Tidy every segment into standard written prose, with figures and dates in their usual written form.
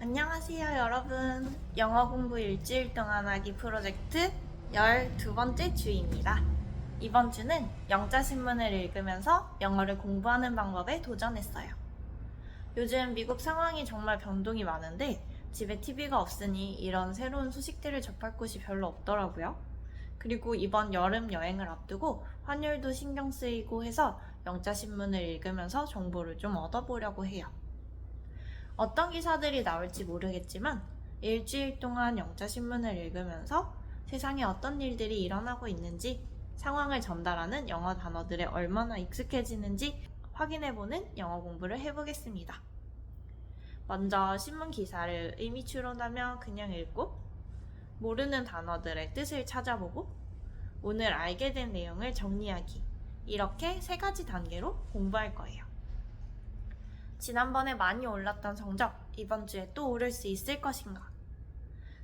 안녕하세요, 여러분. 영어 공부 일주일 동안 하기 프로젝트 12번째 주입니다. 이번 주는 영자신문을 읽으면서 영어를 공부하는 방법에 도전했어요. 요즘 미국 상황이 정말 변동이 많은데 집에 TV가 없으니 이런 새로운 소식들을 접할 곳이 별로 없더라고요. 그리고 이번 여름 여행을 앞두고 환율도 신경 쓰이고 해서 영자신문을 읽으면서 정보를 좀 얻어보려고 해요. 어떤 기사들이 나올지 모르겠지만 일주일 동안 영자신문을 읽으면서 세상에 어떤 일들이 일어나고 있는지, 상황을 전달하는 영어 단어들에 얼마나 익숙해지는지 확인해보는 영어 공부를 해보겠습니다. 먼저 신문 기사를 의미 추론하며 그냥 읽고, 모르는 단어들의 뜻을 찾아보고, 오늘 알게 된 내용을 정리하기, 이렇게 3가지 단계로 공부할 거예요. 지난번에 많이 올랐던 성적, 이번 주에 또 오를 수 있을 것인가?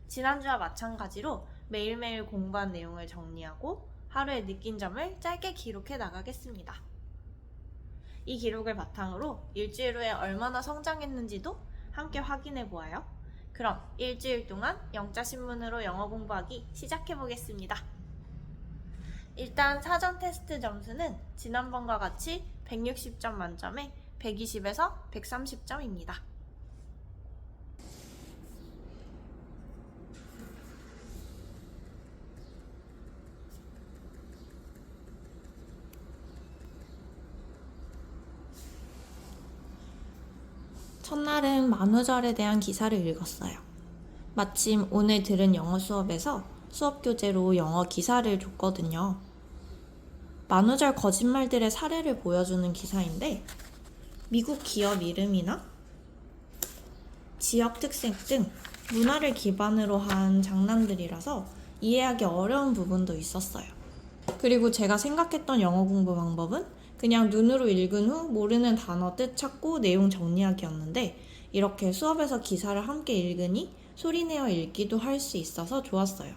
지난주와 마찬가지로 매일매일 공부한 내용을 정리하고 하루에 느낀 점을 짧게 기록해 나가겠습니다. 이 기록을 바탕으로 일주일 후에 얼마나 성장했는지도 함께 확인해 보아요. 그럼 일주일 동안 영자신문으로 영어 공부하기 시작해 보겠습니다. 일단 사전 테스트 점수는 지난번과 같이 160점 만점에 120에서 130점입니다. 첫날은 만우절에 대한 기사를 읽었어요. 마침 오늘 들은 영어 수업에서 수업 교재로 영어 기사를 줬거든요. 만우절 거짓말들의 사례를 보여주는 기사인데, 미국 기업 이름이나 지역 특색 등 문화를 기반으로 한 장난들이라서 이해하기 어려운 부분도 있었어요. 그리고 제가 생각했던 영어 공부 방법은 그냥 눈으로 읽은 후 모르는 단어 뜻 찾고 내용 정리하기였는데, 이렇게 수업에서 기사를 함께 읽으니 소리내어 읽기도 할 수 있어서 좋았어요.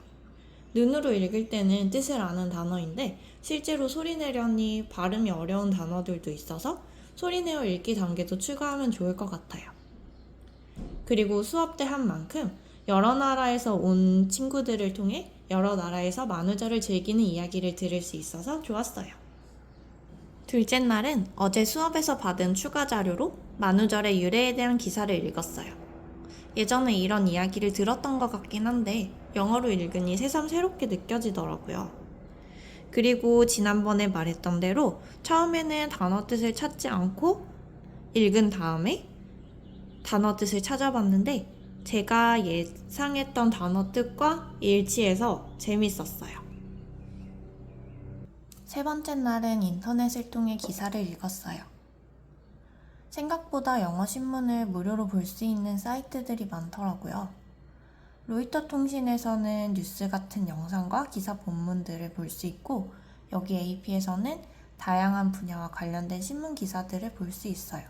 눈으로 읽을 때는 뜻을 아는 단어인데 실제로 소리내려니 발음이 어려운 단어들도 있어서 소리내어 읽기 단계도 추가하면 좋을 것 같아요. 그리고 수업 때 한 만큼 여러 나라에서 온 친구들을 통해 여러 나라에서 만우절을 즐기는 이야기를 들을 수 있어서 좋았어요. 둘째 날은 어제 수업에서 받은 추가 자료로 만우절의 유래에 대한 기사를 읽었어요. 예전에 이런 이야기를 들었던 것 같긴 한데 영어로 읽으니 새삼 새롭게 느껴지더라고요. 그리고 지난번에 말했던 대로 처음에는 단어 뜻을 찾지 않고 읽은 다음에 단어 뜻을 찾아봤는데 제가 예상했던 단어 뜻과 일치해서 재밌었어요. 세 번째 날은 인터넷을 통해 기사를 읽었어요. 생각보다 영어 신문을 무료로 볼 수 있는 사이트들이 많더라고요. 로이터 통신에서는 뉴스 같은 영상과 기사 본문들을 볼 수 있고, 여기 AP에서는 다양한 분야와 관련된 신문 기사들을 볼 수 있어요.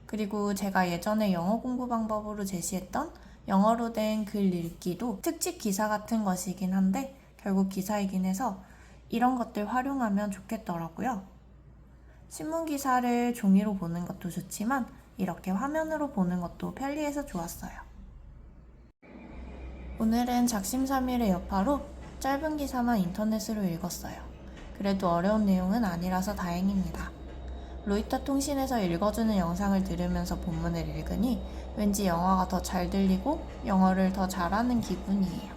그리고 제가 예전에 영어 공부 방법으로 제시했던 영어로 된 글 읽기도 특집 기사 같은 것이긴 한데 결국 기사이긴 해서 이런 것들 활용하면 좋겠더라고요. 신문 기사를 종이로 보는 것도 좋지만 이렇게 화면으로 보는 것도 편리해서 좋았어요. 오늘은 작심삼일의 여파로 짧은 기사만 인터넷으로 읽었어요. 그래도 어려운 내용은 아니라서 다행입니다. 로이터 통신에서 읽어주는 영상을 들으면서 본문을 읽으니 왠지 영어가 더 잘 들리고 영어를 더 잘하는 기분이에요.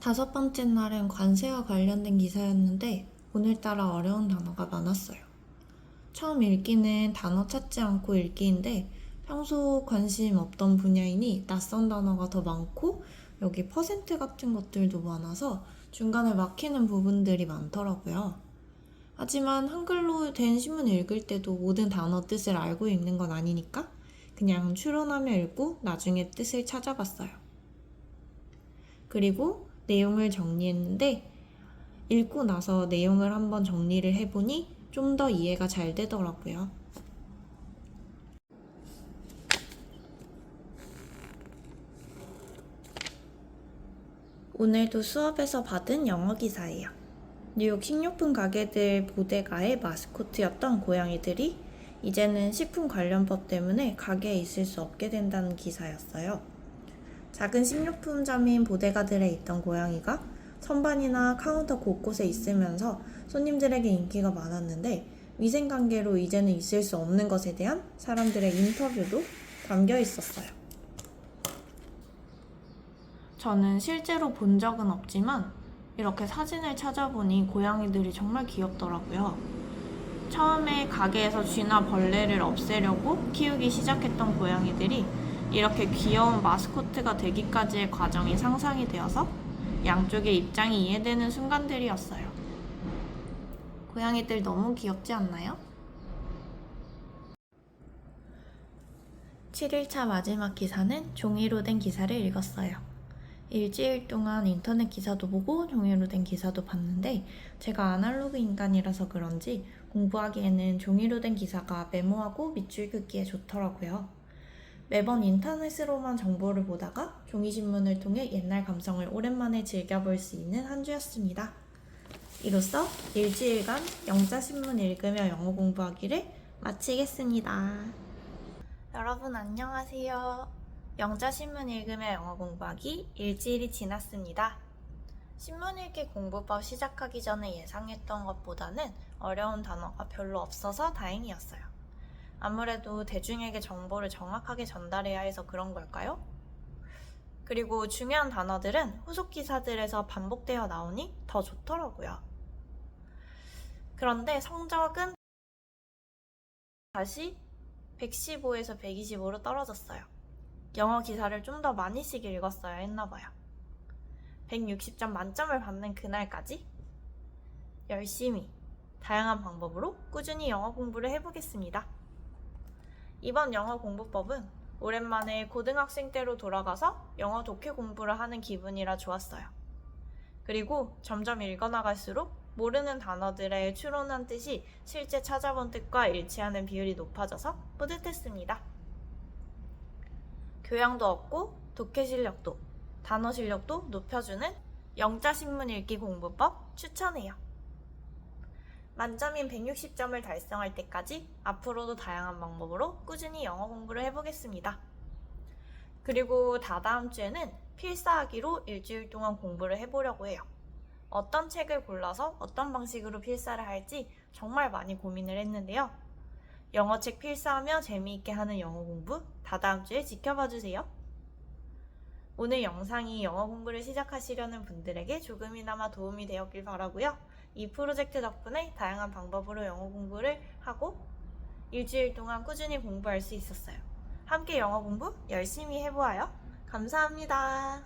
다섯 번째 날은 관세와 관련된 기사였는데 오늘따라 어려운 단어가 많았어요. 처음 읽기는 단어 찾지 않고 읽기인데 평소 관심 없던 분야이니 낯선 단어가 더 많고 여기 퍼센트 같은 것들도 많아서 중간에 막히는 부분들이 많더라고요. 하지만 한글로 된 신문 읽을 때도 모든 단어 뜻을 알고 읽는 건 아니니까 그냥 추론하며 읽고 나중에 뜻을 찾아봤어요. 그리고 내용을 정리했는데 읽고 나서 내용을 한번 정리를 해보니 좀 더 이해가 잘 되더라고요. 오늘도 수업에서 받은 영어 기사예요. 뉴욕 식료품 가게들 보데가의 마스코트였던 고양이들이 이제는 식품 관련법 때문에 가게에 있을 수 없게 된다는 기사였어요. 작은 식료품점인 보데가들에 있던 고양이가 선반이나 카운터 곳곳에 있으면서 손님들에게 인기가 많았는데 위생관계로 이제는 있을 수 없는 것에 대한 사람들의 인터뷰도 담겨 있었어요. 저는 실제로 본 적은 없지만 이렇게 사진을 찾아보니 고양이들이 정말 귀엽더라고요. 처음에 가게에서 쥐나 벌레를 없애려고 키우기 시작했던 고양이들이 이렇게 귀여운 마스코트가 되기까지의 과정이 상상이 되어서 양쪽의 입장이 이해되는 순간들이었어요. 고양이들 너무 귀엽지 않나요? 7일차 마지막 기사는 종이로 된 기사를 읽었어요. 일주일 동안 인터넷 기사도 보고 종이로 된 기사도 봤는데 제가 아날로그 인간이라서 그런지 공부하기에는 종이로 된 기사가 메모하고 밑줄 긋기에 좋더라고요. 매번 인터넷으로만 정보를 보다가 종이신문을 통해 옛날 감성을 오랜만에 즐겨볼 수 있는 한 주였습니다. 이로써 일주일간 영자신문 읽으며 영어 공부하기를 마치겠습니다. 여러분 안녕하세요. 영자신문 읽으며 영어 공부하기 일주일이 지났습니다. 신문 읽기 공부법 시작하기 전에 예상했던 것보다는 어려운 단어가 별로 없어서 다행이었어요. 아무래도 대중에게 정보를 정확하게 전달해야 해서 그런 걸까요? 그리고 중요한 단어들은 후속 기사들에서 반복되어 나오니 더 좋더라고요. 그런데 성적은 다시 115에서 125로 떨어졌어요. 영어 기사를 좀 더 많이씩 읽었어야 했나봐요. 160점 만점을 받는 그날까지 열심히 다양한 방법으로 꾸준히 영어 공부를 해보겠습니다. 이번 영어 공부법은 오랜만에 고등학생 때로 돌아가서 영어 독해 공부를 하는 기분이라 좋았어요. 그리고 점점 읽어나갈수록 모르는 단어들의 추론한 뜻이 실제 찾아본 뜻과 일치하는 비율이 높아져서 뿌듯했습니다. 교양도 얻고 독해 실력도, 단어 실력도 높여주는 영자신문 읽기 공부법 추천해요. 만점인 160점을 달성할 때까지 앞으로도 다양한 방법으로 꾸준히 영어 공부를 해보겠습니다. 그리고 다다음 주에는 필사하기로 일주일 동안 공부를 해보려고 해요. 어떤 책을 골라서 어떤 방식으로 필사를 할지 정말 많이 고민을 했는데요. 영어책 필사하며 재미있게 하는 영어 공부 다다음 주에 지켜봐주세요. 오늘 영상이 영어 공부를 시작하시려는 분들에게 조금이나마 도움이 되었길 바라고요. 이 프로젝트 덕분에 다양한 방법으로 영어 공부를 하고 일주일 동안 꾸준히 공부할 수 있었어요. 함께 영어 공부 열심히 해보아요. 감사합니다.